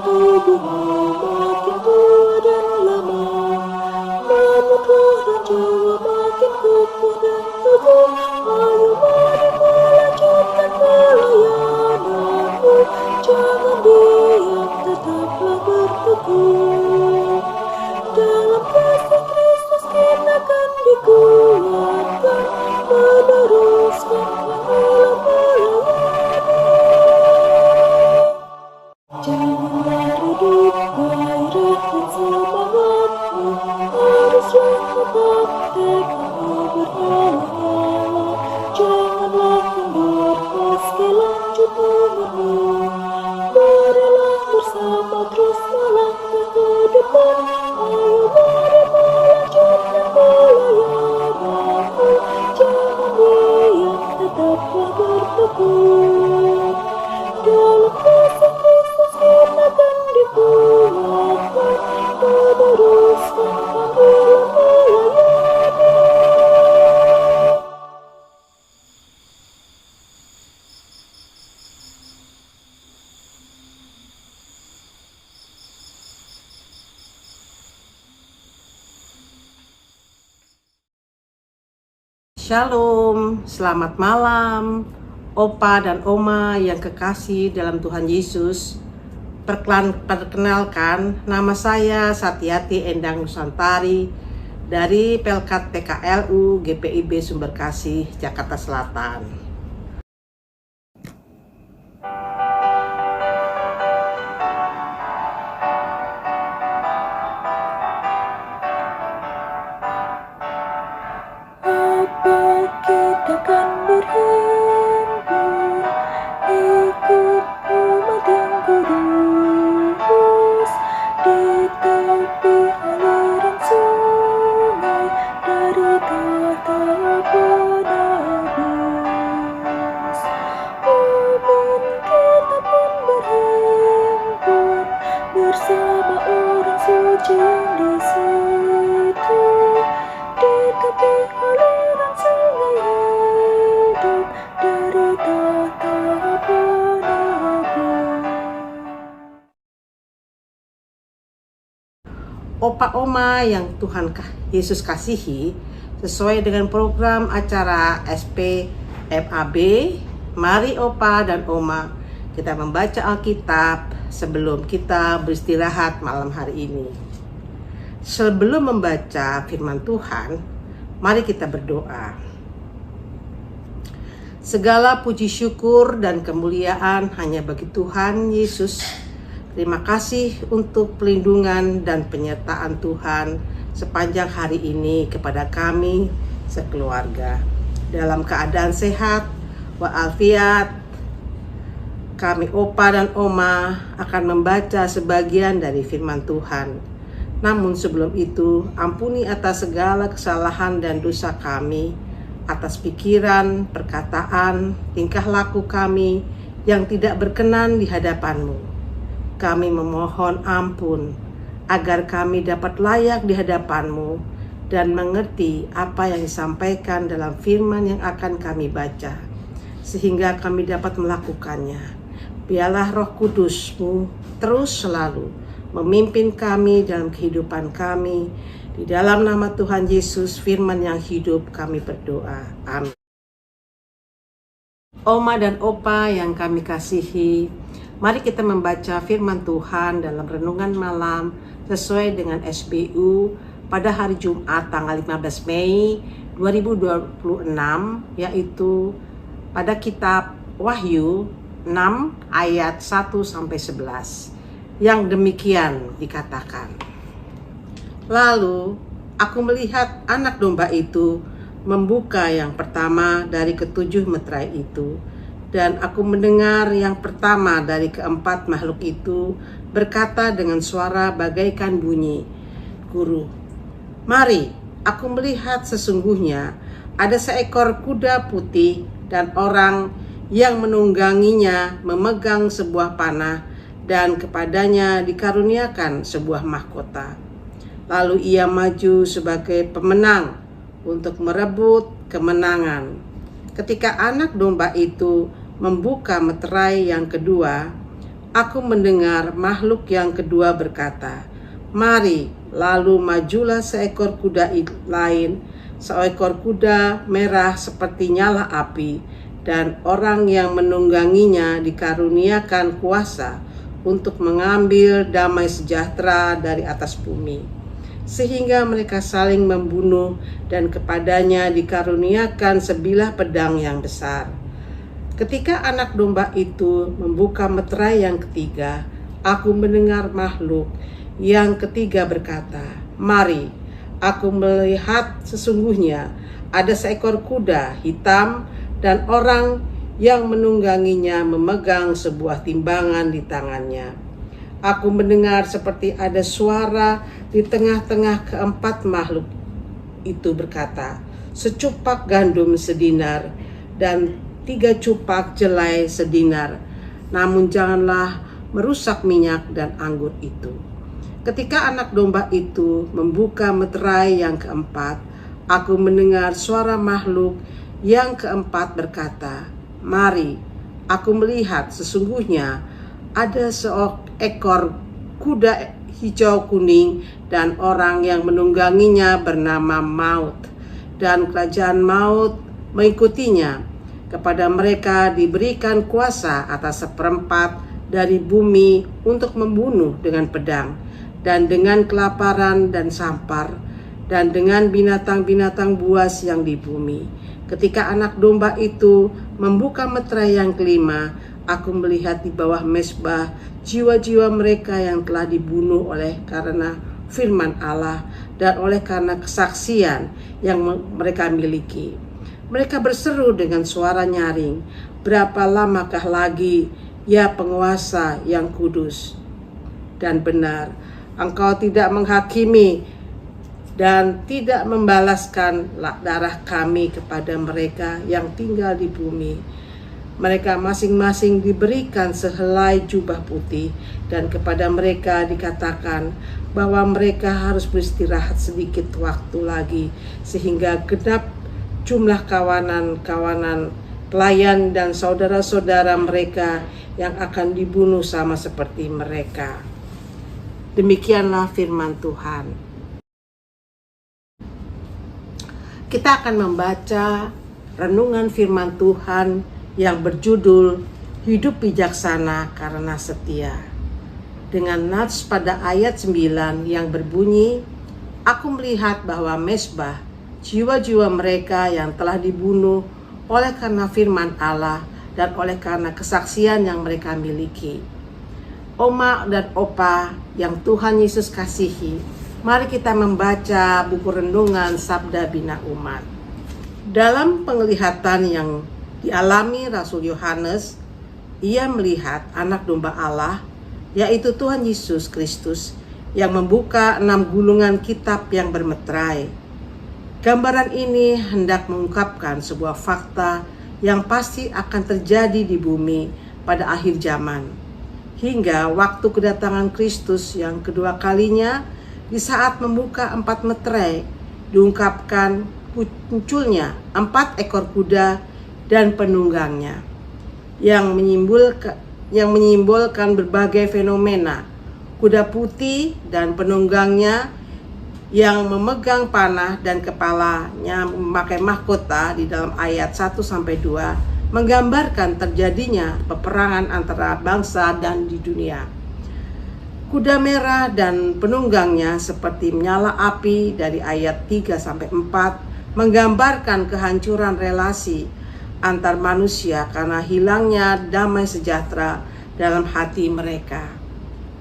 tubuhmu makin tua dan lama, namun roh dan jiwa makin kokoh dan teguh. Ayo mari melanjutkan pelayananmu, jangan diam, tetaplah berteguh. Dalam kasih Kristus kita akan dikuatkan, meneruskan panggilan melayani. Janganlah redup gairah dan semangatmu, haruslah tetap tekadmu bernyala-nyala. Janganlah kendor, meski lanjut umurmu. Marilah bersama terus melangkah ke depan. Ayo mari melanjutkan pelayananmu, jangan diam, tetaplah berteguh. Dalam kasih Kristus kita akan dikuatkan, meneruskan panggilan melayani. Shalom, selamat malam, Opa dan Oma yang kekasih dalam Tuhan Yesus. Perkenalkan, nama saya Satyati Endang Nusantari dari Pelkat PKLU GPIB Sumberkasih, Jakarta Selatan. Kita kan berhimpun, ikut umat yang kudus, di tepi aliran sungai, dari tata penebus. Momen kita pun berhimpun, bersama orang suci yang di situ, di tepi aliran sungai hidup, dari tata penebus. Opa Oma yang Tuhan Yesus kasihi, sesuai dengan program acara SPMAB, mari Opa dan Oma kita membaca Alkitab sebelum kita beristirahat malam hari ini. Sebelum membaca firman Tuhan, mari kita berdoa. Segala puji syukur dan kemuliaan hanya bagi Tuhan Yesus. Terima kasih untuk pelindungan dan penyertaan Tuhan sepanjang hari ini kepada kami sekeluarga. Dalam keadaan sehat walafiat, kami Opa dan Oma akan membaca sebagian dari firman Tuhan. Namun sebelum itu, ampuni atas segala kesalahan dan dosa kami, atas pikiran, perkataan, tingkah laku kami yang tidak berkenan di hadapan-Mu. Kami memohon ampun, agar kami dapat layak di hadapan-Mu dan mengerti apa yang disampaikan dalam firman yang akan kami baca, sehingga kami dapat melakukannya. Biarlah Roh Kudus-Mu terus selalu memimpin kami dalam kehidupan kami. Di dalam nama Tuhan Yesus, firman yang hidup, kami berdoa. Amin. Oma dan Opa yang kami kasihi, mari kita membaca firman Tuhan dalam renungan malam sesuai dengan SBU pada hari Jumat tanggal 15 Mei 2026, yaitu pada kitab Wahyu 6 ayat 1-11. Yang demikian dikatakan. Lalu aku melihat anak domba itu membuka yang pertama dari ketujuh meterai itu, dan aku mendengar yang pertama dari keempat makhluk itu berkata dengan suara bagaikan bunyi, "Guru, mari, aku melihat sesungguhnya ada seekor kuda putih dan orang yang menungganginya memegang sebuah panah, dan kepadanya dikaruniakan sebuah mahkota. Lalu ia maju sebagai pemenang untuk merebut kemenangan. Ketika anak domba itu membuka meterai yang kedua, aku mendengar makhluk yang kedua berkata, "Mari." Lalu majulah seekor kuda lain, seekor kuda merah seperti nyala api, dan orang yang menungganginya dikaruniakan kuasa untuk mengambil damai sejahtera dari atas bumi, sehingga mereka saling membunuh, dan kepadanya dikaruniakan sebilah pedang yang besar. Ketika anak domba itu membuka meterai yang ketiga, aku mendengar makhluk yang ketiga berkata, "Mari." Aku melihat sesungguhnya ada seekor kuda hitam, dan orang yang menungganginya memegang sebuah timbangan di tangannya. Aku mendengar seperti ada suara di tengah-tengah keempat makhluk itu berkata, "Secupak gandum sedinar dan 3 cupak jelai sedinar, namun janganlah merusak minyak dan anggur itu." Ketika anak domba itu membuka meterai yang keempat, aku mendengar suara makhluk yang keempat berkata, "Mari." Aku melihat sesungguhnya ada seekor kuda hijau kuning, dan orang yang menungganginya bernama Maut, dan kerajaan Maut mengikutinya. Kepada mereka diberikan kuasa atas seperempat dari bumi untuk membunuh dengan pedang, dan dengan kelaparan dan sampar, dan dengan binatang-binatang buas yang di bumi. Ketika anak domba itu membuka meterai yang kelima, aku melihat di bawah mezbah jiwa-jiwa mereka yang telah dibunuh oleh karena firman Allah dan oleh karena kesaksian yang mereka miliki. Mereka berseru dengan suara nyaring, "Berapa lamakah lagi, ya penguasa yang kudus dan benar, Engkau tidak menghakimi dan tidak membalaskan darah kami kepada mereka yang tinggal di bumi?" Mereka masing-masing diberikan sehelai jubah putih, dan kepada mereka dikatakan bahwa mereka harus beristirahat sedikit waktu lagi, sehingga genap jumlah kawanan-kawanan pelayan dan saudara-saudara mereka yang akan dibunuh sama seperti mereka. Demikianlah firman Tuhan. Kita akan membaca renungan firman Tuhan yang berjudul "Hidup Bijaksana Karena Setia", dengan nats pada ayat 9 yang berbunyi, "Aku melihat bahwa mezbah jiwa-jiwa mereka yang telah dibunuh oleh karena firman Allah dan oleh karena kesaksian yang mereka miliki." Oma dan opa yang Tuhan Yesus kasihi, mari kita membaca buku renungan Sabda Bina Umat. Dalam penglihatan yang dialami Rasul Yohanes, ia melihat anak domba Allah, yaitu Tuhan Yesus Kristus, yang membuka 6 gulungan kitab yang bermeterai. Gambaran ini hendak mengungkapkan sebuah fakta yang pasti akan terjadi di bumi pada akhir zaman, hingga waktu kedatangan Kristus yang kedua kalinya. Di saat membuka 4 meterai, diungkapkan munculnya 4 ekor kuda dan penunggangnya, yang menyimbolkan berbagai fenomena. Kuda putih dan penunggangnya yang memegang panah dan kepalanya memakai mahkota di dalam ayat 1-2 menggambarkan terjadinya peperangan antara bangsa dan di dunia. Kuda merah dan penunggangnya seperti menyala api dari ayat 3-4 menggambarkan kehancuran relasi antar manusia karena hilangnya damai sejahtera dalam hati mereka.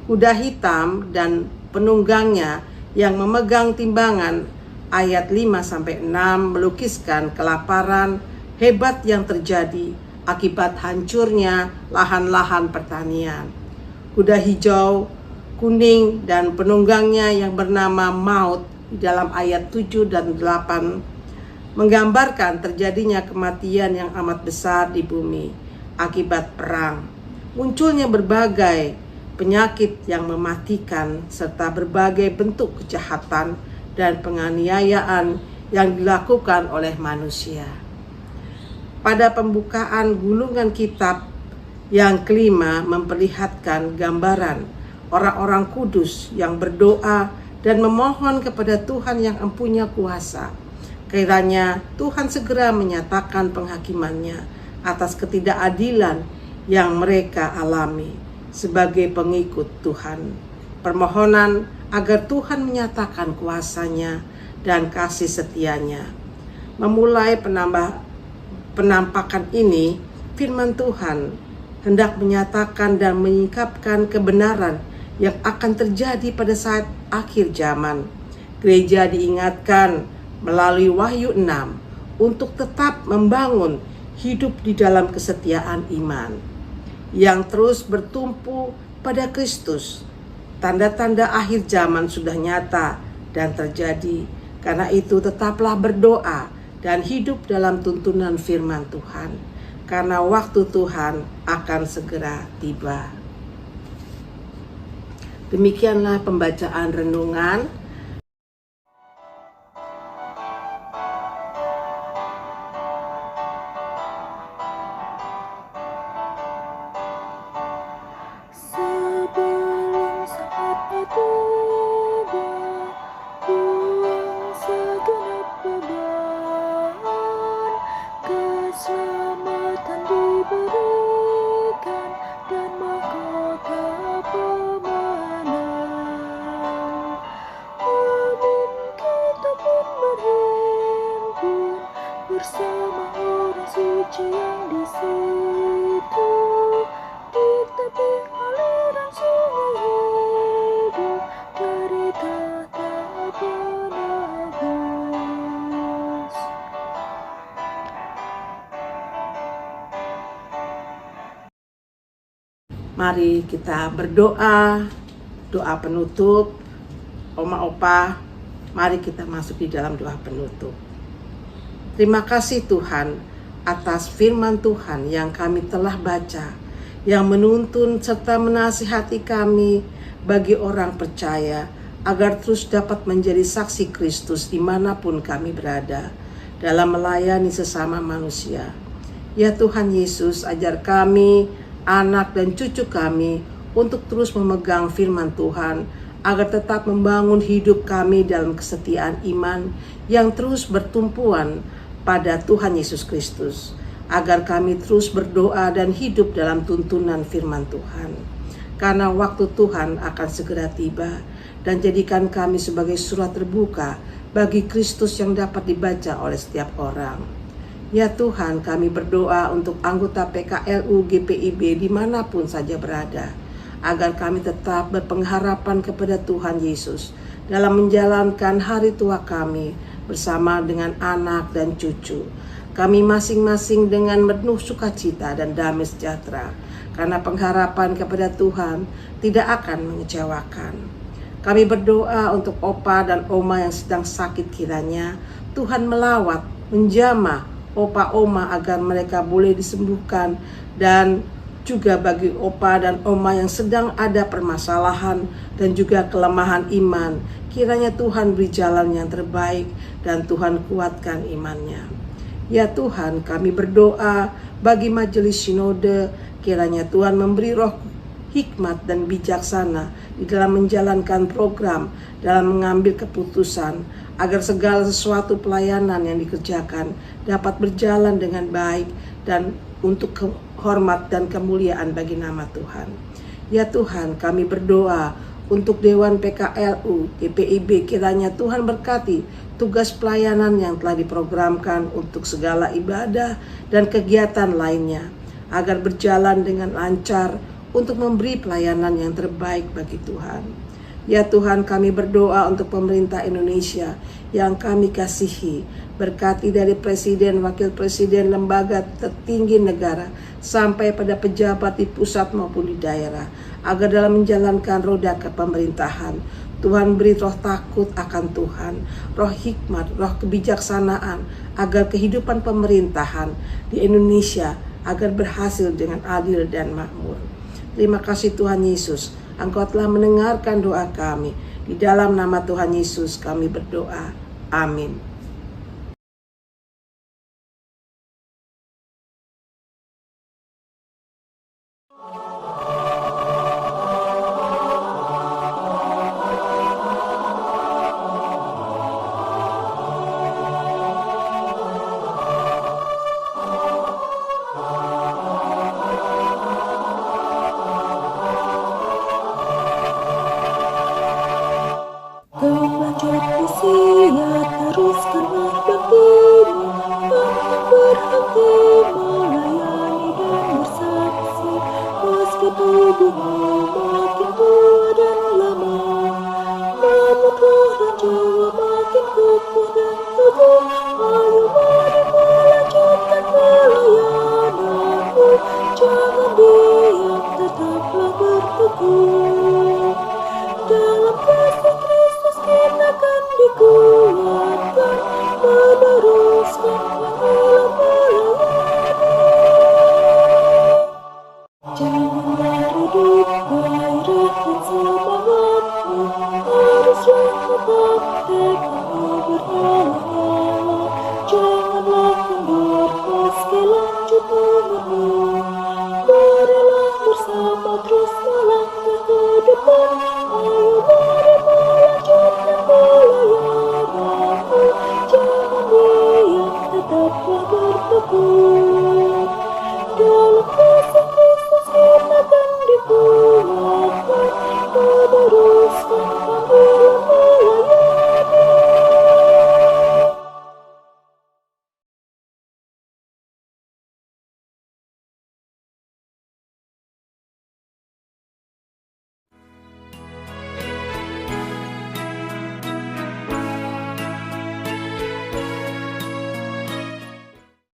Kuda hitam dan penunggangnya yang memegang timbangan ayat 5-6 melukiskan kelaparan hebat yang terjadi akibat hancurnya lahan-lahan pertanian. Kuda hijau, kuning dan penunggangnya yang bernama Maut di dalam ayat 7 dan 8 menggambarkan terjadinya kematian yang amat besar di bumi akibat perang. Munculnya berbagai penyakit yang mematikan serta berbagai bentuk kejahatan dan penganiayaan yang dilakukan oleh manusia. Pada pembukaan gulungan kitab Yang kelima, memperlihatkan gambaran orang-orang kudus yang berdoa dan memohon kepada Tuhan yang empunya kuasa. Kiranya Tuhan segera menyatakan penghakimannya atas ketidakadilan yang mereka alami sebagai pengikut Tuhan. Permohonan agar Tuhan menyatakan kuasanya dan kasih setianya. Memulai penampakan ini, firman Tuhan hendak menyatakan dan menyingkapkan kebenaran yang akan terjadi pada saat akhir zaman. Gereja diingatkan melalui Wahyu 6 untuk tetap membangun hidup di dalam kesetiaan iman yang terus bertumpu pada Kristus. Tanda-tanda akhir zaman sudah nyata dan terjadi. Karena itu tetaplah berdoa dan hidup dalam tuntunan firman Tuhan. Karena waktu Tuhan akan segera tiba. Demikianlah pembacaan renungan. Sebelum saatnya tiba, buang segenap beban, keselamatan diberikan dan mahkota pemenang. Amin, kita pun berhimpun bersama orang suci yang di situ, di tepi aliran sungai hidup dari tahta penebus. Mari kita berdoa, doa penutup. Oma Opa, mari kita masuk di dalam doa penutup. Terima kasih Tuhan atas firman Tuhan yang kami telah baca, yang menuntun serta menasihati kami bagi orang percaya agar terus dapat menjadi saksi Kristus dimanapun kami berada dalam melayani sesama manusia. Ya Tuhan Yesus, ajar kami, anak dan cucu kami untuk terus memegang firman Tuhan agar tetap membangun hidup kami dalam kesetiaan iman yang terus bertumpuan pada Tuhan Yesus Kristus, agar kami terus berdoa dan hidup dalam tuntunan firman Tuhan. Karena waktu Tuhan akan segera tiba, dan jadikan kami sebagai surat terbuka bagi Kristus yang dapat dibaca oleh setiap orang. Ya Tuhan, kami berdoa untuk anggota PKLU GPIB dimanapun saja berada, agar kami tetap berpengharapan kepada Tuhan Yesus dalam menjalankan hari tua kami bersama dengan anak dan cucu. Kami masing-masing dengan penuh sukacita dan damai sejahtera, karena pengharapan kepada Tuhan tidak akan mengecewakan. Kami berdoa untuk Opa dan Oma yang sedang sakit, kiranya Tuhan melawat, menjamah Opa Oma agar mereka boleh disembuhkan, dan juga bagi Opa dan Oma yang sedang ada permasalahan dan juga kelemahan iman, kiranya Tuhan beri jalan yang terbaik dan Tuhan kuatkan imannya. Ya Tuhan, kami berdoa bagi majelis sinode, kiranya Tuhan memberi roh hikmat dan bijaksana di dalam menjalankan program, dalam mengambil keputusan, agar segala sesuatu pelayanan yang dikerjakan dapat berjalan dengan baik dan untuk hormat dan kemuliaan bagi nama Tuhan. Ya Tuhan, kami berdoa untuk Dewan PKLU GPIB, kiranya Tuhan berkati tugas pelayanan yang telah diprogramkan untuk segala ibadah dan kegiatan lainnya, agar berjalan dengan lancar untuk memberi pelayanan yang terbaik bagi Tuhan. Ya Tuhan, kami berdoa untuk pemerintah Indonesia yang kami kasihi, berkati dari Presiden, Wakil Presiden, lembaga tertinggi negara, sampai pada pejabat di pusat maupun di daerah, agar dalam menjalankan roda kepemerintahan, Tuhan beri roh takut akan Tuhan, roh hikmat, roh kebijaksanaan, agar kehidupan pemerintahan di Indonesia agar berhasil dengan adil dan makmur. Terima kasih Tuhan Yesus, Engkau telah mendengarkan doa kami. Di dalam nama Tuhan Yesus kami berdoa. Amin. kuatkan, meneruskan